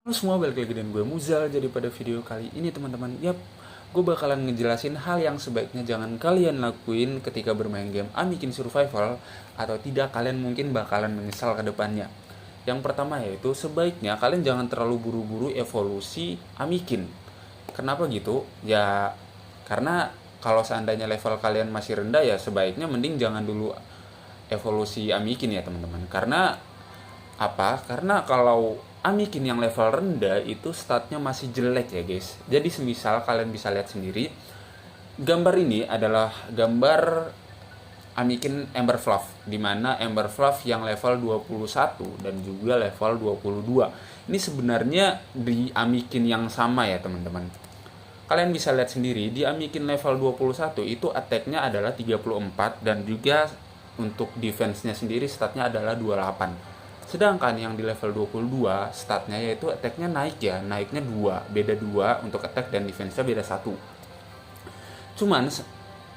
Halo semua, balik lagi dengan gue Muzal. Jadi pada video kali ini teman-teman, gue bakalan ngejelasin hal yang sebaiknya jangan kalian lakuin ketika bermain game Amikin Survival, atau tidak kalian mungkin bakalan menyesal ke depannya. Yang pertama yaitu sebaiknya kalian jangan terlalu buru-buru evolusi Amikin. Kenapa gitu? Ya karena kalau seandainya level kalian masih rendah, ya sebaiknya mending jangan dulu evolusi Amikin ya teman-teman. Karena apa? Karena kalau Amikin yang level rendah itu statnya masih jelek ya guys. Jadi semisal kalian bisa lihat sendiri, gambar ini adalah gambar Amikin Emberfluff, di mana Emberfluff yang level 21 dan juga level 22. Ini sebenarnya di Amikin yang sama ya teman-teman. Kalian bisa lihat sendiri di Amikin level 21 itu attack-nya adalah 34 dan juga untuk defense-nya sendiri statnya adalah 28. Sedangkan yang di level 22 statnya yaitu attack-nya naik ya, naiknya 2, beda 2 untuk attack dan defense-nya beda 1. Cuman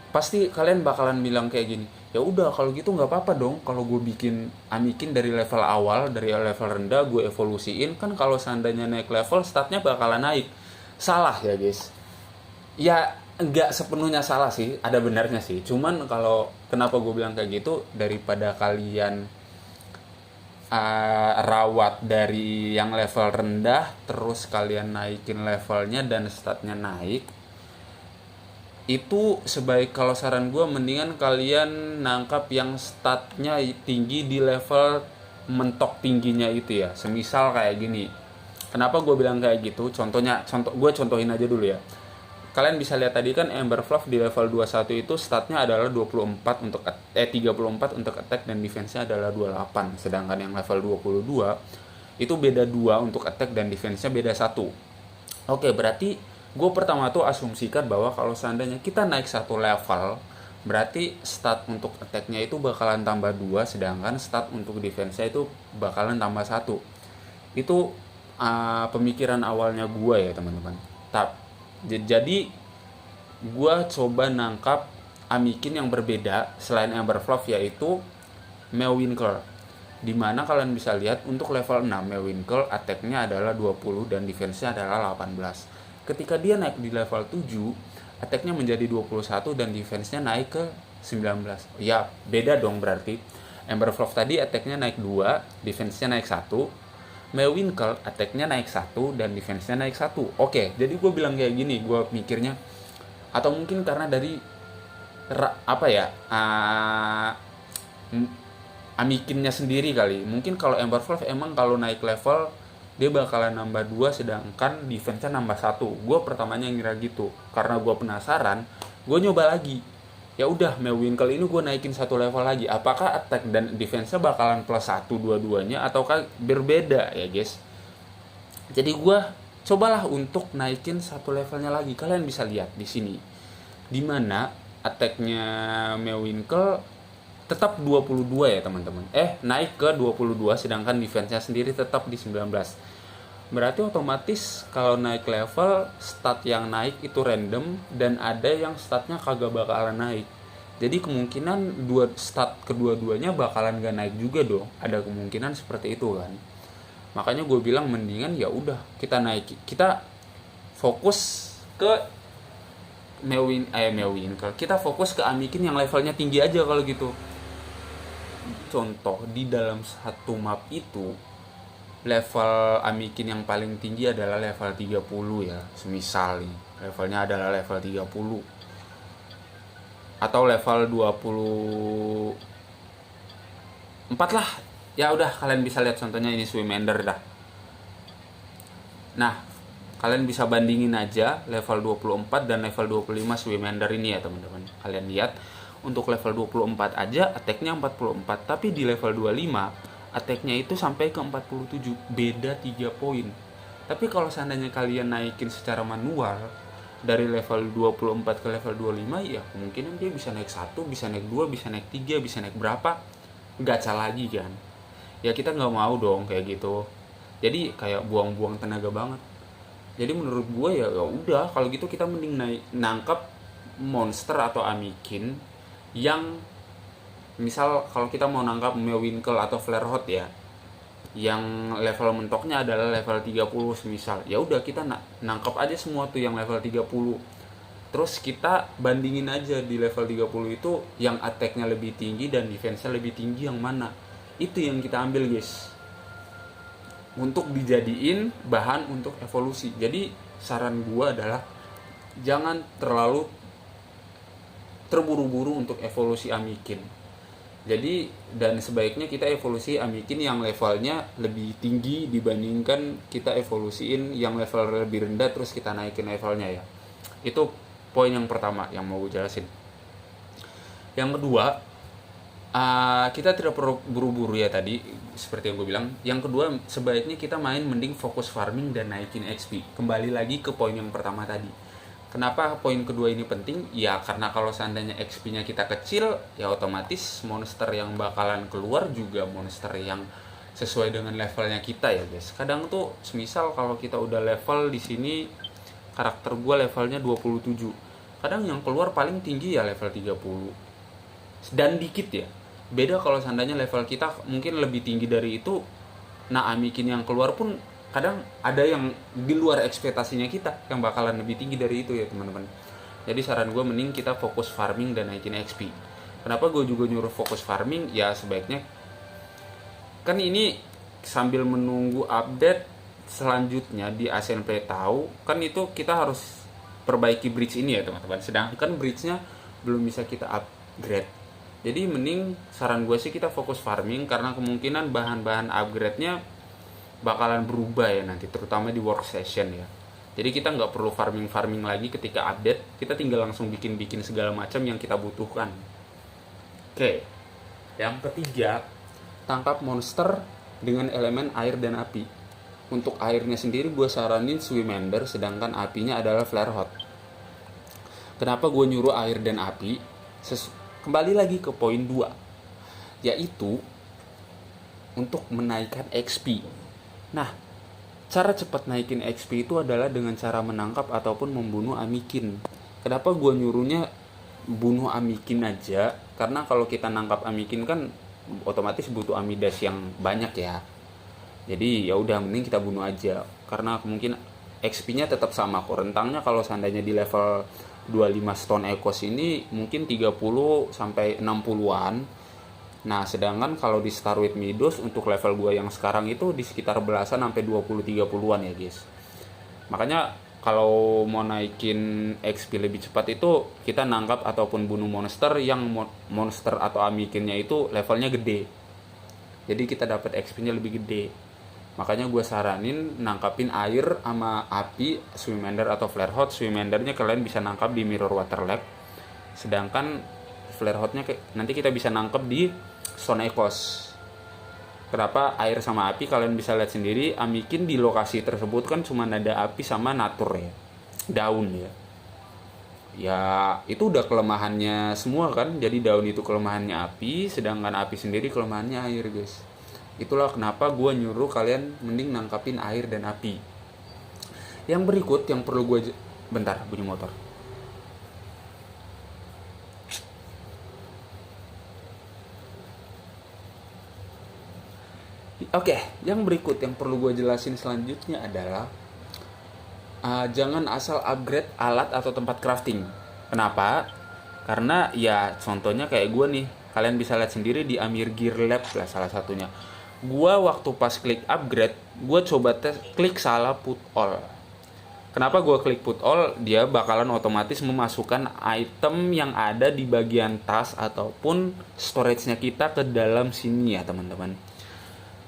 pasti kalian bakalan bilang kayak gini, ya udah kalau gitu nggak apa-apa dong kalau gue bikin Amikin dari level awal, dari level rendah gue evolusiin, kan kalau seandainya naik level statnya bakalan naik. Salah ya guys. Ya nggak sepenuhnya salah sih, ada benarnya sih. Cuman kalau kenapa gue bilang kayak gitu, daripada kalian rawat dari yang level rendah terus kalian naikin levelnya dan statnya naik, itu sebaik, kalau saran gue mendingan kalian nangkap yang statnya tinggi di level mentok tingginya itu ya. Semisal kayak gini. Kenapa gue bilang kayak gitu? Gue contohin aja dulu ya. Kalian bisa lihat tadi kan Emberfluff di level 21 itu statnya adalah 24 untuk 34 untuk attack dan defense-nya adalah 28. Sedangkan yang level 22 itu beda 2 untuk attack dan defense-nya beda 1. Oke, berarti gue pertama tuh asumsikan bahwa kalau seandainya kita naik satu level, berarti stat untuk attack-nya itu bakalan tambah 2, sedangkan stat untuk defense-nya itu bakalan tambah 1. Itu pemikiran awalnya gue ya teman-teman. Jadi gue coba nangkap Amikin yang berbeda selain Emberfluff, yaitu Mewwinkle. Dimana kalian bisa lihat untuk level 6 Mewwinkle attack-nya adalah 20 dan defense-nya adalah 18. Ketika dia naik di level 7, attack-nya menjadi 21 dan defense-nya naik ke 19. Ya, beda dong berarti. Emberfluff tadi attack-nya naik 2, defense-nya naik 1. Mewwinkle attack-nya naik 1 dan defense-nya naik 1. Oke, jadi gue bilang kayak gini, gue mikirnya, atau mungkin karena dari apa ya, Amikinnya sendiri kali. Mungkin kalau Emberfluff emang kalau naik level dia bakalan nambah 2 sedangkan defense-nya nambah 1. Gue pertamanya ngira gitu. Karena gue penasaran, gue nyoba lagi. Ya udah, Mewwinkle ini gue naikin satu level lagi. Apakah attack dan defense-nya bakalan plus 1 dua-duanya ataukah berbeda ya guys? Jadi gue cobalah untuk naikin satu levelnya lagi. Kalian bisa lihat di sini. Dimana attack-nya Mewwinkle tetap 22 ya teman-teman. Naik ke 22 sedangkan defense-nya sendiri tetap di 19. Berarti otomatis kalau naik level stat yang naik itu random dan ada yang statnya kagak bakalan naik. Jadi kemungkinan dua stat kedua-duanya bakalan gak naik juga dong. Ada kemungkinan seperti itu kan. Makanya gue bilang mendingan ya udah kita naik, kita fokus ke Mewwinkle. Kita fokus ke Amikin yang levelnya tinggi aja kalau gitu. Contoh di dalam satu map itu level Amikin yang paling tinggi adalah level 30 ya. Semisal nih, levelnya adalah level 30 atau level 24 lah. Ya udah, kalian bisa lihat contohnya ini Swimender dah. Nah, kalian bisa bandingin aja level 24 dan level 25 Swimender ini ya teman-teman. Kalian lihat untuk level 24 aja attack-nya 44, tapi di level 25 attack-nya itu sampai ke 47, beda 3 poin. Tapi kalau seandainya kalian naikin secara manual dari level 24 ke level 25, ya kemungkinan dia bisa naik 1, bisa naik 2, bisa naik 3, bisa naik berapa, gacha lagi kan. Ya kita nggak mau dong kayak gitu. Jadi kayak buang-buang tenaga banget. Jadi menurut gue ya udah kalau gitu kita mending nangkep monster atau Amikin yang misal kalau kita mau nangkap Mewwinkle atau Flarehot ya, yang level mentoknya adalah level 30 semisal. Ya udah kita nangkep aja semua tuh yang level 30. Terus kita bandingin aja di level 30 itu yang attack-nya lebih tinggi dan defense-nya lebih tinggi yang mana. Itu yang kita ambil, guys. Untuk dijadiin bahan untuk evolusi. Jadi saran gua adalah jangan terlalu terburu-buru untuk evolusi Amikin. Jadi dan sebaiknya kita evolusi Amikin yang levelnya lebih tinggi dibandingkan kita evolusiin yang level lebih rendah terus kita naikin levelnya ya. Itu poin yang pertama yang mau gue jelasin. Yang kedua, kita tidak perlu buru-buru ya tadi seperti yang gue bilang. Yang kedua, sebaiknya kita mending fokus farming dan naikin XP. Kembali lagi ke poin yang pertama tadi. Kenapa poin kedua ini penting? Ya karena kalau seandainya XP-nya kita kecil, ya otomatis monster yang bakalan keluar juga monster yang sesuai dengan levelnya kita ya guys. Kadang tuh semisal kalau kita udah level di sini karakter gue levelnya 27. Kadang yang keluar paling tinggi ya level 30. Dan dikit ya. Beda kalau seandainya level kita mungkin lebih tinggi dari itu. Nah, Amikin yang keluar pun kadang ada yang di luar ekspektasinya kita yang bakalan lebih tinggi dari itu ya teman-teman. Jadi saran gue mending kita fokus farming dan naikin XP. Kenapa gue juga nyuruh fokus farming? Ya sebaiknya kan ini sambil menunggu update selanjutnya di Ascent Play tahu kan itu kita harus perbaiki bridge ini ya teman-teman. Sedangkan bridge-nya belum bisa kita upgrade. Jadi mending saran gue sih kita fokus farming karena kemungkinan bahan-bahan upgrade-nya bakalan berubah ya nanti terutama di workstation ya. Jadi kita nggak perlu farming lagi ketika update, kita tinggal langsung bikin segala macam yang kita butuhkan. Oke, yang ketiga, tangkap monster dengan elemen air dan api. Untuk airnya sendiri gue saranin Swimender, sedangkan apinya adalah Flare Hot. Kenapa gue nyuruh air dan api? Kembali lagi ke poin 2, yaitu untuk menaikkan XP. Nah, cara cepat naikin XP itu adalah dengan cara menangkap ataupun membunuh Amikin. Kenapa gue nyuruhnya bunuh Amikin aja? Karena kalau kita nangkap Amikin kan otomatis butuh Amidas yang banyak ya. Jadi ya udah mending kita bunuh aja. Karena mungkin XP-nya tetap sama kok. Rentangnya kalau seandainya di level 25 Stone Echoes ini mungkin 30 sampai 60-an. Nah, sedangkan kalau di Star with Midos untuk level gua yang sekarang itu di sekitar belasan sampai 20-30-an ya, guys. Makanya kalau mau naikin XP lebih cepat itu kita nangkap ataupun bunuh monster yang monster atau Amikinnya itu levelnya gede. Jadi kita dapat XP-nya lebih gede. Makanya gue saranin nangkapin air sama api, Swimender atau Flare Hot. Swimendernya kalian bisa nangkap di Mirror Water Lake. Sedangkan Flare Hotnya nanti kita bisa nangkep di Stone Echoes. Kenapa air sama api kalian bisa lihat sendiri. Amikin di lokasi tersebut kan cuma ada api sama natur ya, daun ya. Ya itu udah kelemahannya semua kan. Jadi daun itu kelemahannya api, sedangkan api sendiri kelemahannya air guys. Itulah kenapa gue nyuruh kalian mending nangkapin air dan api. Yang berikut yang perlu gue bentar bunyi motor. Oke, yang berikut yang perlu gue jelasin selanjutnya adalah jangan asal upgrade alat atau tempat crafting. Kenapa? Karena ya contohnya kayak gue nih, kalian bisa lihat sendiri di Amir Gear Lab lah salah satunya. Gue waktu pas klik upgrade, gue coba tes klik salah put all. Kenapa gue klik put all? Dia bakalan otomatis memasukkan item yang ada di bagian tas ataupun storage-nya kita ke dalam sini ya teman-teman.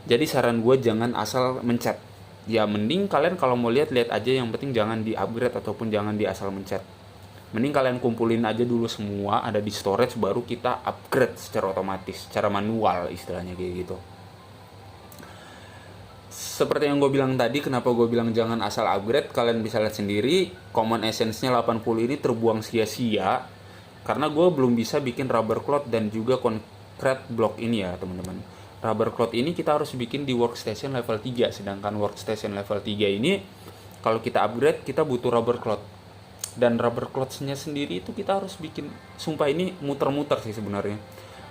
Jadi saran gue jangan asal mencet. Ya mending kalian kalau mau lihat aja, yang penting jangan di upgrade ataupun jangan di asal mencet. Mending kalian kumpulin aja dulu semua ada di storage baru kita upgrade secara otomatis, secara manual istilahnya kayak gitu. Seperti yang gue bilang tadi, kenapa gue bilang jangan asal upgrade, kalian bisa lihat sendiri common essence-nya 80 ini terbuang sia-sia karena gue belum bisa bikin rubber cloth dan juga concrete block ini ya teman-teman. Rubber cloth ini kita harus bikin di workstation level 3, sedangkan workstation level 3 ini kalau kita upgrade kita butuh rubber cloth. Dan rubber cloth-nya sendiri itu kita harus bikin, sumpah ini muter-muter sih sebenarnya.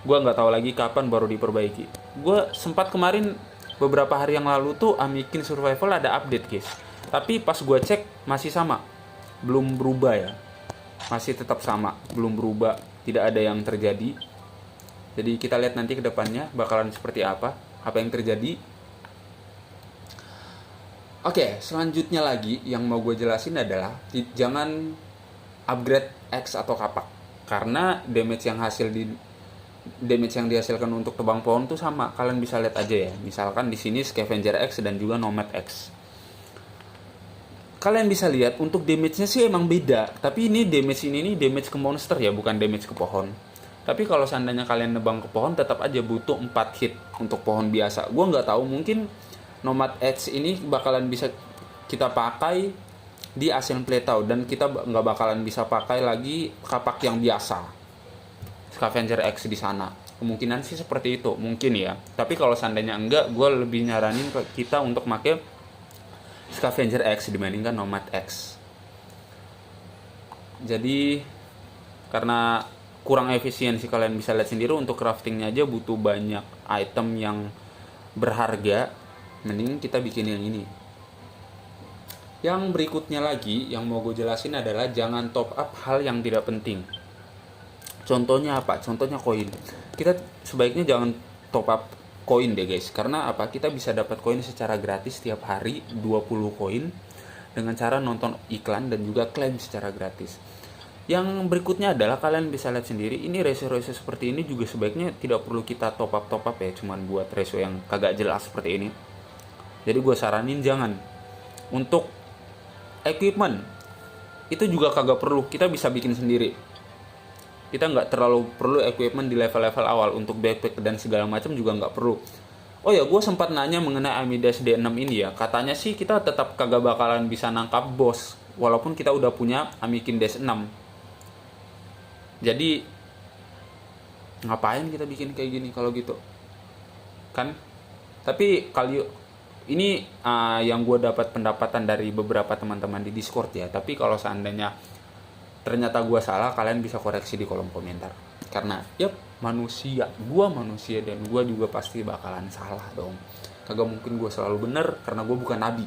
Gue nggak tahu lagi kapan baru diperbaiki. Gue sempat kemarin beberapa hari yang lalu tuh Amikin Survival ada update guys, tapi pas gue cek masih sama, belum berubah ya, masih tetap sama, belum berubah, tidak ada yang terjadi. Jadi kita lihat nanti ke depannya bakalan seperti apa yang terjadi. Oke, selanjutnya lagi yang mau gue jelasin adalah jangan upgrade X atau kapak, karena damage yang dihasilkan untuk tebang pohon tuh sama. Kalian bisa lihat aja ya, misalkan di sini Scavenger X dan juga Nomad X. Kalian bisa lihat untuk damage-nya sih emang beda, tapi ini damage ke monster ya, bukan damage ke pohon. Tapi kalau seandainya kalian nebang ke pohon, tetap aja butuh 4 hit untuk pohon biasa. Gua nggak tahu, mungkin Nomad X ini bakalan bisa kita pakai di Ancient Playtime, dan kita nggak bakalan bisa pakai lagi kapak yang biasa Scavenger X di sana. Kemungkinan sih seperti itu, mungkin ya. Tapi kalau seandainya enggak, gue lebih nyaranin ke kita untuk pakai Scavenger X dibandingkan Nomad X. Jadi karena kurang efisiensi, kalian bisa lihat sendiri untuk craftingnya aja butuh banyak item yang berharga. Mending kita bikin yang ini. Yang berikutnya lagi yang mau gue jelasin adalah jangan top up hal yang tidak penting. Contohnya apa? Contohnya koin. Kita sebaiknya jangan top up koin deh guys. Karena apa? Kita bisa dapat koin secara gratis setiap hari 20 koin dengan cara nonton iklan dan juga klaim secara gratis. Yang berikutnya adalah kalian bisa lihat sendiri, ini ratio-ratio seperti ini juga sebaiknya tidak perlu kita top up ya, cuman buat ratio yang kagak jelas seperti ini. Jadi gue saranin jangan. Untuk equipment itu juga kagak perlu, kita bisa bikin sendiri. Kita nggak terlalu perlu equipment di level-level awal. Untuk backpack dan segala macam juga nggak perlu. Oh ya, gue sempat nanya mengenai Amidas D6 ini ya. Katanya sih kita tetap kagak bakalan bisa nangkap boss walaupun kita udah punya Amikin D6. Jadi ngapain kita bikin kayak gini kalau gitu kan? Tapi kali ini yang gue dapat pendapatan dari beberapa teman-teman di Discord ya. Tapi kalau seandainya ternyata gue salah, kalian bisa koreksi di kolom komentar. Karena manusia, gue manusia, dan gue juga pasti bakalan salah dong. Kagak mungkin gue selalu bener, karena gue bukan nabi.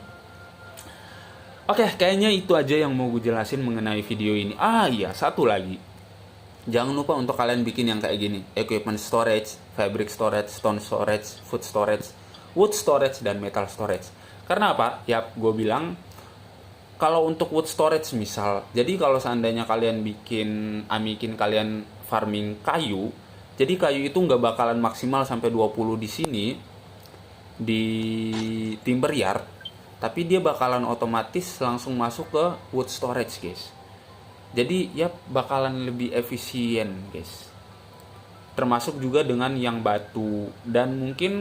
Oke, kayaknya itu aja yang mau gue jelasin mengenai video ini. Iya, satu lagi, jangan lupa untuk kalian bikin yang kayak gini: equipment storage, fabric storage, stone storage, food storage, wood storage, dan metal storage. Karena apa? Gue bilang kalau untuk wood storage misal, jadi kalau seandainya kalian bikin Amikin, kalian farming kayu, jadi kayu itu nggak bakalan maksimal sampai 20 di sini di timber yard, tapi dia bakalan otomatis langsung masuk ke wood storage guys. Jadi bakalan lebih efisien guys. Termasuk juga dengan yang batu, dan mungkin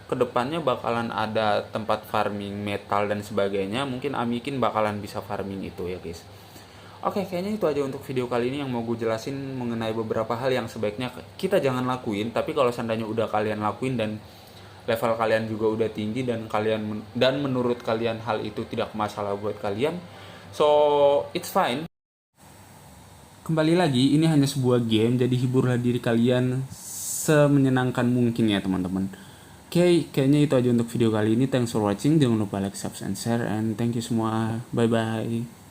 kedepannya bakalan ada tempat farming metal dan sebagainya. Mungkin Amikin bakalan bisa farming itu ya guys. Oke, kayaknya itu aja untuk video kali ini yang mau gue jelasin mengenai beberapa hal yang sebaiknya kita jangan lakuin. Tapi kalau seandainya udah kalian lakuin dan level kalian juga udah tinggi dan menurut kalian hal itu tidak masalah buat kalian, so it's fine. Kembali lagi, ini hanya sebuah game, jadi hiburlah diri kalian semenyenangkan mungkin ya teman-teman. Oke, kayaknya itu aja untuk video kali ini. Thanks for watching. Jangan lupa like, subscribe, and share, and thank you semua. Bye-bye.